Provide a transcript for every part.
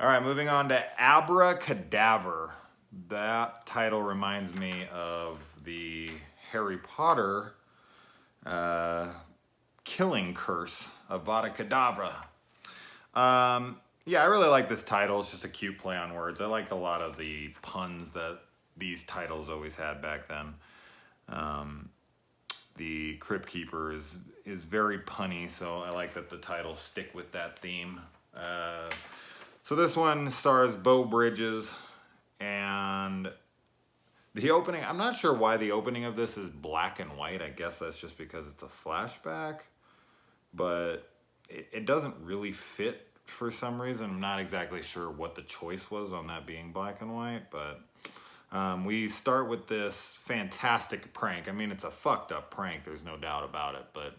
All right, moving on to Abra, Cadaver. That title reminds me of the Harry Potter uh, killing curse of Vada Kedavra. Yeah, I really like this title. It's just a cute play on words. I like a lot of the puns that these titles always had back then. The Crypt Keeper is very punny, so I like that the titles stick with that theme. So this one stars Beau Bridges, and the opening, I'm not sure why the opening of this is black and white. I guess that's just because it's a flashback, but it doesn't really fit for some reason. I'm not exactly sure what the choice was on that being black and white, but we start with this fantastic prank. I mean, it's a fucked up prank, there's no doubt about it, but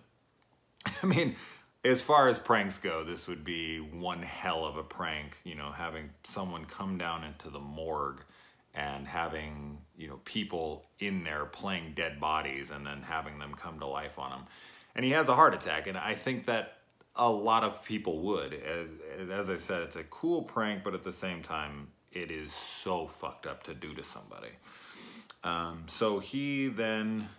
I mean, as far as pranks go, this would be one hell of a prank, you know, having someone come down into the morgue and having, you know, people in there playing dead bodies and then having them come to life on him. And he has a heart attack, and I think that a lot of people would. As I said, it's a cool prank, but at the same time, it is so fucked up to do to somebody. So he then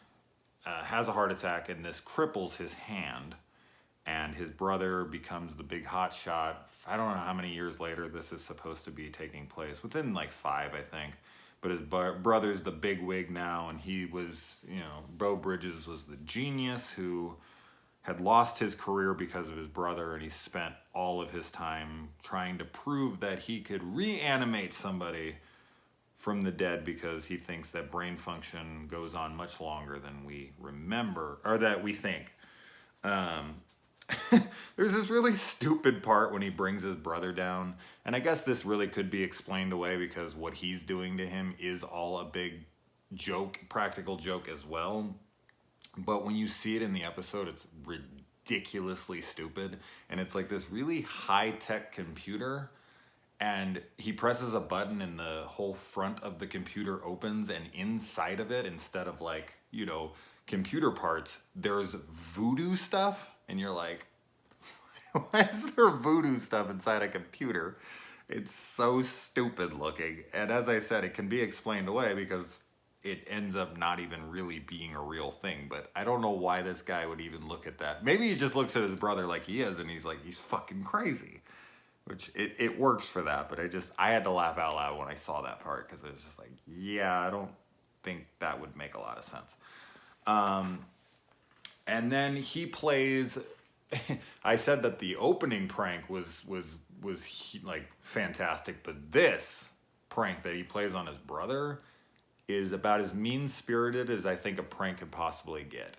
has a heart attack, and this cripples his hand, and his brother becomes the big hot shot. I don't know how many years later this is supposed to be taking place, within like 5, I think. But his brother's the big wig now, and he was, you know, Beau Bridges was the genius who had lost his career because of his brother, and he spent all of his time trying to prove that he could reanimate somebody from the dead, because he thinks that brain function goes on much longer than we remember, or that we think. There's this really stupid part when he brings his brother down, and I guess this really could be explained away because what he's doing to him is all a big joke, practical joke as well. But when you see it in the episode, it's ridiculously stupid, and it's like this really high-tech computer, and he presses a button and the whole front of the computer opens, and inside of it, instead of like, you know, computer parts, there's voodoo stuff, and you're like, why is there voodoo stuff inside a computer? It's so stupid looking. And as I said, it can be explained away because it ends up not even really being a real thing. But I don't know why this guy would even look at that. Maybe he just looks at his brother like he is, and he's like, he's fucking crazy. Which it works for that, but I had to laugh out loud when I saw that part, because it was just like, yeah, I don't think that would make a lot of sense. And then he plays. I said that the opening prank was like fantastic, but this prank that he plays on his brother is about as mean-spirited as I think a prank could possibly get.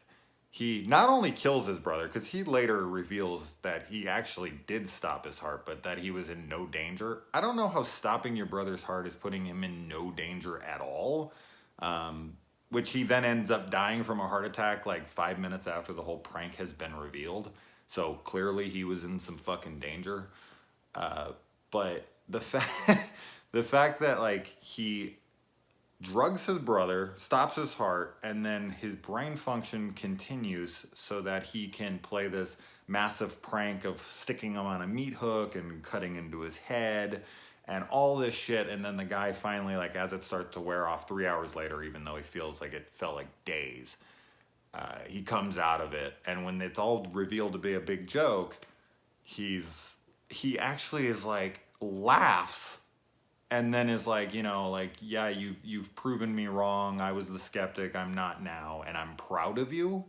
He not only kills his brother, because he later reveals that he actually did stop his heart, but that he was in no danger. I don't know how stopping your brother's heart is putting him in no danger at all. Which he then ends up dying from a heart attack like 5 minutes after the whole prank has been revealed. So clearly he was in some fucking danger. But the fact that like he drugs his brother, stops his heart, and then his brain function continues so that he can play this massive prank of sticking him on a meat hook and cutting into his head and all this shit. And then the guy finally, like, as it starts to wear off 3 hours later, even though he feels like it felt like days, he comes out of it. And when it's all revealed to be a big joke, he actually is like, laughs, and then is like, you know, like, yeah, you've proven me wrong. I was the skeptic. I'm not now, and I'm proud of you.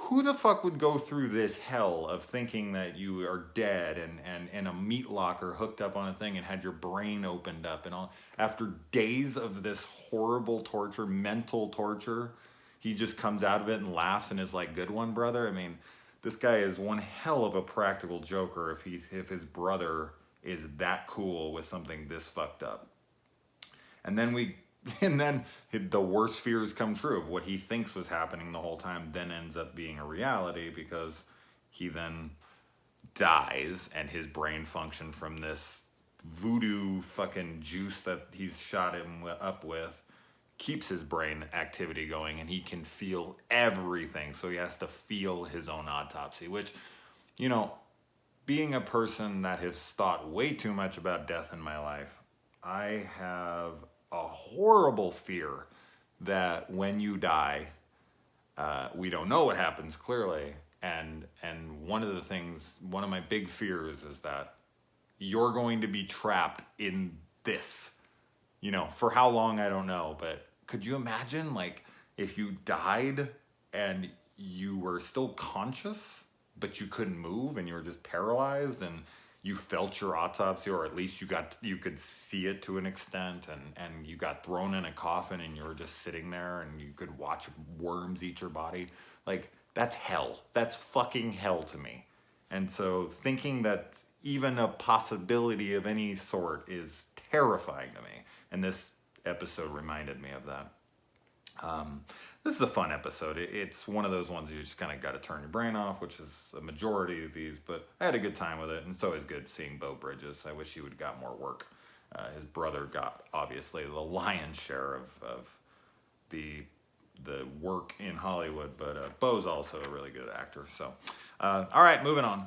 Who the fuck would go through this hell of thinking that you are dead and in a meat locker hooked up on a thing and had your brain opened up and all? After days of this horrible torture, mental torture, he just comes out of it and laughs and is like, good one, brother. I mean, this guy is one hell of a practical joker if his brother is that cool with something this fucked up. And then the worst fears come true of what he thinks was happening the whole time then ends up being a reality, because he then dies and his brain function from this voodoo fucking juice that he's shot him up with keeps his brain activity going, and he can feel everything. So he has to feel his own autopsy, which, you know, being a person that has thought way too much about death in my life, I have a horrible fear that when you die, we don't know what happens clearly, and one of my big fears is that you're going to be trapped in this, for how long I don't know, but could you imagine, like, if you died and you were still conscious but you couldn't move and you were just paralyzed, and you felt your autopsy, or at least you could see it to an extent, and you got thrown in a coffin and you were just sitting there and you could watch worms eat your body. Like, that's hell. That's fucking hell to me. And so thinking that even a possibility of any sort is terrifying to me. And this episode reminded me of that. This is a fun episode. It's one of those ones you just kind of got to turn your brain off, which is a majority of these, but I had a good time with it, and it's always good seeing Beau Bridges. I wish he would have got more work. His brother got, obviously, the lion's share of the work in Hollywood, but Beau's also a really good actor. So, all right, moving on.